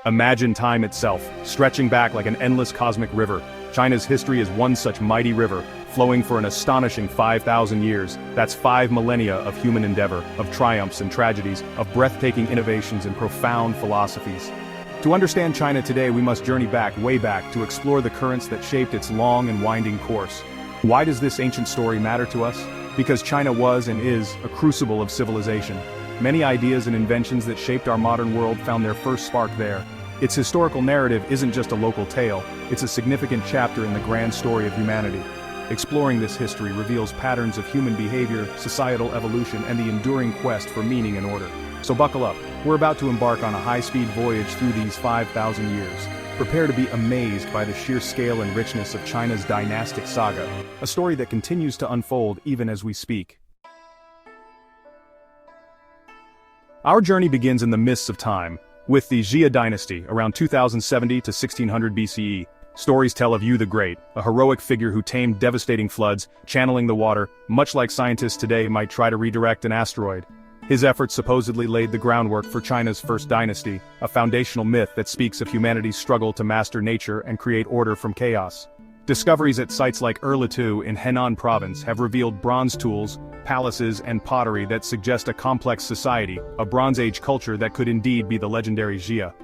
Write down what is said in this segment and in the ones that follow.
Imagine time itself, stretching back like an endless cosmic river. China's history is one such mighty river, flowing for an astonishing 5,000 years. That's 5 millennia of human endeavor, of triumphs and tragedies, of breathtaking innovations and profound philosophies. To understand China today, we must journey back, way back, to explore the currents that shaped its long and winding course. Why does this ancient story matter to us? Because China was and is a crucible of civilization. Many ideas and inventions that shaped our modern world found their first spark there. Its historical narrative isn't just a local tale, it's a significant chapter in the grand story of humanity. Exploring this history reveals patterns of human behavior, societal evolution, and the enduring quest for meaning and order. So buckle up, we're about to embark on a high-speed voyage through these 5,000 years. Prepare to be amazed by the sheer scale and richness of China's dynastic saga, a story that continues to unfold even as we speak. Our journey begins in the mists of time, with the Xia Dynasty, around 2070 to 1600 BCE. Stories tell of Yu the Great, a heroic figure who tamed devastating floods, channeling the water, much like scientists today might try to redirect an asteroid. His efforts supposedly laid the groundwork for China's first dynasty, a foundational myth that speaks of humanity's struggle to master nature and create order from chaos. Discoveries at sites like Erlitou in Henan province have revealed bronze tools, palaces and pottery that suggest a complex society, a Bronze Age culture that could indeed be the legendary Xia.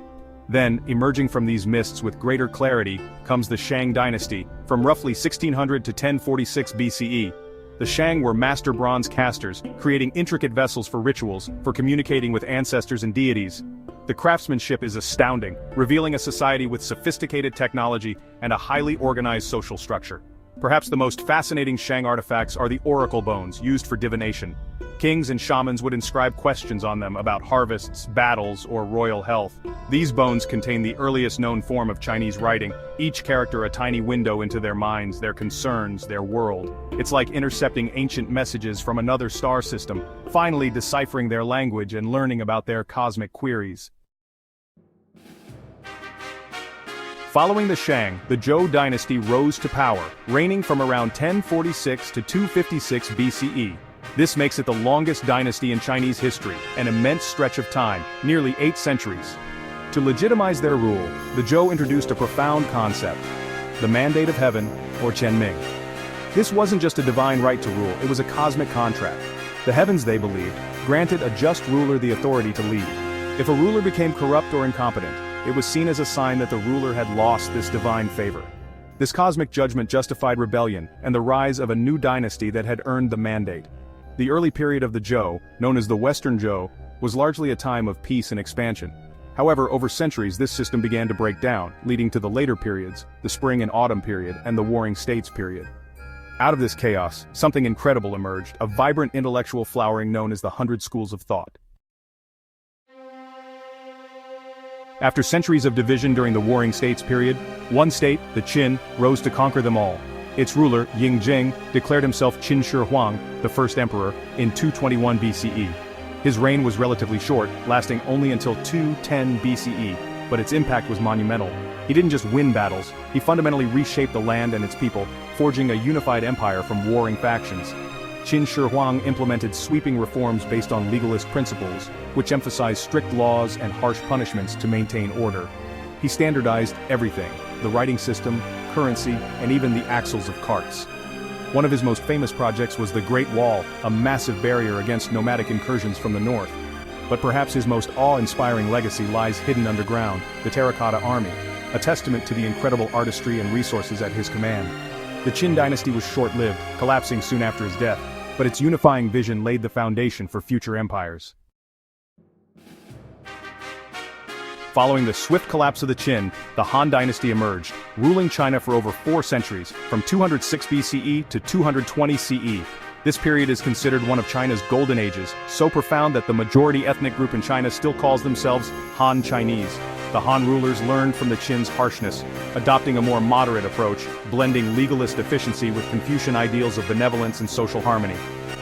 Then, emerging from these mists with greater clarity, comes the Shang Dynasty, from roughly 1600 to 1046 BCE. The Shang were master bronze casters, creating intricate vessels for rituals, for communicating with ancestors and deities. The craftsmanship is astounding, revealing a society with sophisticated technology and a highly organized social structure. Perhaps the most fascinating Shang artifacts are the oracle bones used for divination. Kings and shamans would inscribe questions on them about harvests, battles, or royal health. These bones contain the earliest known form of Chinese writing, each character a tiny window into their minds, their concerns, their world. It's like intercepting ancient messages from another star system, finally deciphering their language and learning about their cosmic queries. Following the Shang, the Zhou dynasty rose to power, reigning from around 1046 to 256 BCE. This makes it the longest dynasty in Chinese history, an immense stretch of time, nearly 8 centuries. To legitimize their rule, the Zhou introduced a profound concept: the mandate of heaven, or Ming. This wasn't just a divine right to rule, it was a cosmic contract. The heavens, they believed, granted a just ruler the authority to lead. If a ruler became corrupt or incompetent, it was seen as a sign that the ruler had lost this divine favor. This cosmic judgment justified rebellion and the rise of a new dynasty that had earned the mandate. The early period of the Zhou, known as the Western Zhou, was largely a time of peace and expansion. However, over centuries this system began to break down, leading to the later periods, the Spring and Autumn period and the Warring States period. Out of this chaos, something incredible emerged, a vibrant intellectual flowering known as the 100 Schools of Thought. After centuries of division during the Warring States period, one state, the Qin, rose to conquer them all. Its ruler, Ying Jing, declared himself Qin Shi Huang, the first emperor, in 221 BCE. His reign was relatively short, lasting only until 210 BCE, but its impact was monumental. He didn't just win battles, he fundamentally reshaped the land and its people, forging a unified empire from warring factions. Qin Shi Huang implemented sweeping reforms based on legalist principles, which emphasized strict laws and harsh punishments to maintain order. He standardized everything: the writing system, currency, and even the axles of carts. One of his most famous projects was the Great Wall, a massive barrier against nomadic incursions from the north. But perhaps his most awe-inspiring legacy lies hidden underground: the Terracotta Army, a testament to the incredible artistry and resources at his command. The Qin dynasty was short-lived, collapsing soon after his death, but its unifying vision laid the foundation for future empires. Following the swift collapse of the Qin, the Han Dynasty emerged, ruling China for over 4 centuries, from 206 BCE to 220 CE. This period is considered one of China's golden ages, so profound that the majority ethnic group in China still calls themselves Han Chinese. The Han rulers learned from the Qin's harshness, adopting a more moderate approach, blending legalist efficiency with Confucian ideals of benevolence and social harmony.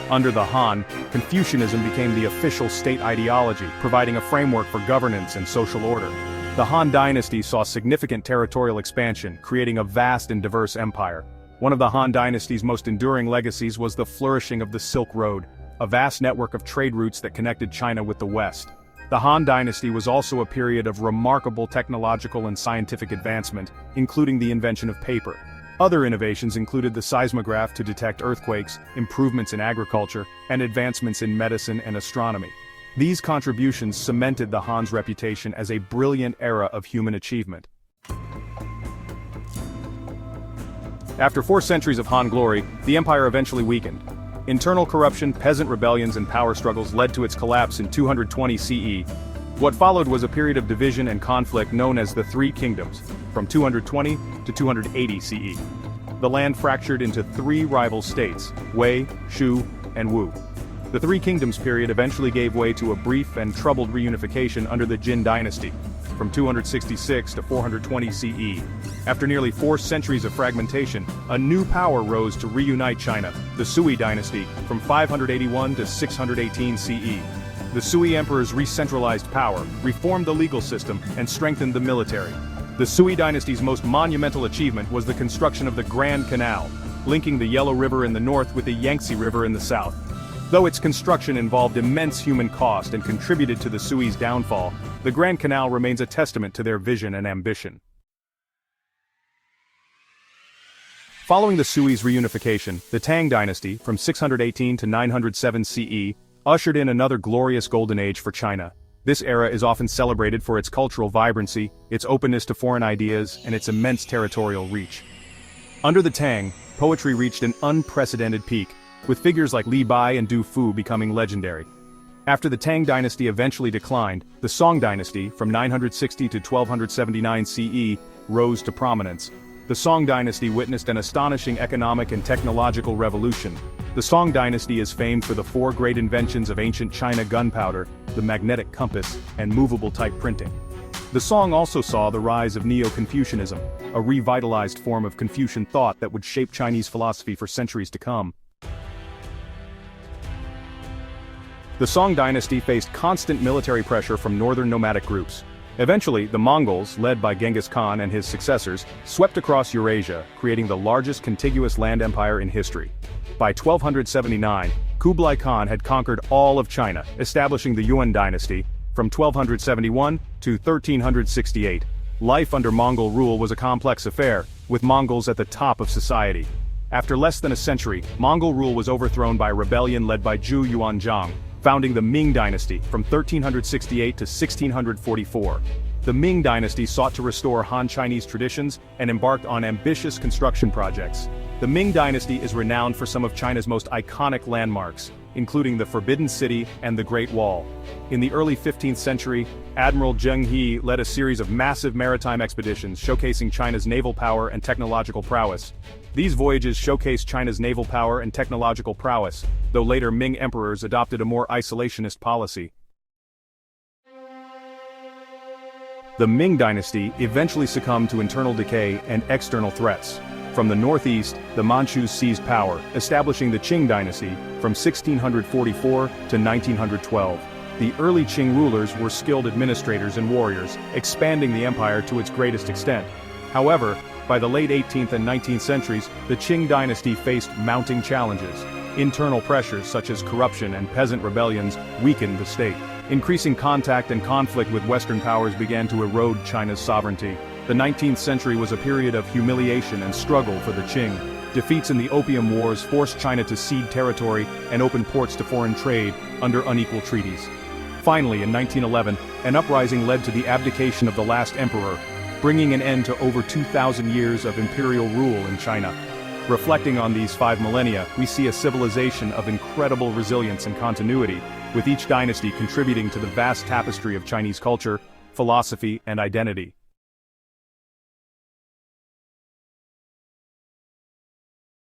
Under the Han, Confucianism became the official state ideology, providing a framework for governance and social order. The Han Dynasty saw significant territorial expansion, creating a vast and diverse empire. One of the Han Dynasty's most enduring legacies was the flourishing of the Silk Road, a vast network of trade routes that connected China with the West. The Han Dynasty was also a period of remarkable technological and scientific advancement, including the invention of paper. Other innovations included the seismograph to detect earthquakes, improvements in agriculture, and advancements in medicine and astronomy. These contributions cemented the Han's reputation as a brilliant era of human achievement. After 4 centuries of Han glory, the empire eventually weakened. Internal corruption, peasant rebellions, and power struggles led to its collapse in 220 CE. What followed was a period of division and conflict known as the Three Kingdoms, from 220 to 280 CE. The land fractured into 3 rival states, Wei, Shu, and Wu. The Three Kingdoms period eventually gave way to a brief and troubled reunification under the Qin Dynasty, from 266 to 420 CE. After nearly 4 centuries of fragmentation, a new power rose to reunite China, the Sui Dynasty, from 581 to 618 CE. The Sui emperors re-centralized power, reformed the legal system, and strengthened the military. The Sui Dynasty's most monumental achievement was the construction of the Grand Canal, linking the Yellow River in the north with the Yangtze River in the south. Though its construction involved immense human cost and contributed to the Sui's downfall, the Grand Canal remains a testament to their vision and ambition. Following the Sui's reunification, the Tang Dynasty, from 618 to 907 CE, ushered in another glorious golden age for China. This era is often celebrated for its cultural vibrancy, its openness to foreign ideas, and its immense territorial reach. Under the Tang, poetry reached an unprecedented peak, with figures like Li Bai and Du Fu becoming legendary. After the Tang Dynasty eventually declined, the Song Dynasty, from 960 to 1279 CE, rose to prominence. The Song Dynasty witnessed an astonishing economic and technological revolution. The Song Dynasty is famed for the 4 great inventions of ancient China: gunpowder, the magnetic compass, and movable type printing. The Song also saw the rise of Neo-Confucianism, a revitalized form of Confucian thought that would shape Chinese philosophy for centuries to come. The Song Dynasty faced constant military pressure from northern nomadic groups. Eventually, the Mongols, led by Genghis Khan and his successors, swept across Eurasia, creating the largest contiguous land empire in history. By 1279, Kublai Khan had conquered all of China, establishing the Yuan dynasty, from 1271 to 1368. Life under Mongol rule was a complex affair, with Mongols at the top of society. After less than a century, Mongol rule was overthrown by a rebellion led by Zhou Yuanzhang, founding the Ming Dynasty from 1368 to 1644. The Ming Dynasty sought to restore Han Chinese traditions and embarked on ambitious construction projects. The Ming Dynasty is renowned for some of China's most iconic landmarks, including the Forbidden City and the Great Wall. In the early 15th century, Admiral Zheng He led a series of massive maritime expeditions showcasing China's naval power and technological prowess. These voyages showcased China's naval power and technological prowess, though later Ming emperors adopted a more isolationist policy. The Ming Dynasty eventually succumbed to internal decay and external threats. From the northeast, the Manchus seized power, establishing the Qing Dynasty from 1644 to 1912. The early Qing rulers were skilled administrators and warriors, expanding the empire to its greatest extent. However, by the late 18th and 19th centuries, the Qing Dynasty faced mounting challenges. Internal pressures such as corruption and peasant rebellions weakened the state. Increasing contact and conflict with Western powers began to erode China's sovereignty. The 19th century was a period of humiliation and struggle for the Qing. Defeats in the Opium Wars forced China to cede territory and open ports to foreign trade under unequal treaties. Finally, in 1911, an uprising led to the abdication of the last emperor, bringing an end to over 2,000 years of imperial rule in China. Reflecting on these 5 millennia, we see a civilization of incredible resilience and continuity, with each dynasty contributing to the vast tapestry of Chinese culture, philosophy, and identity.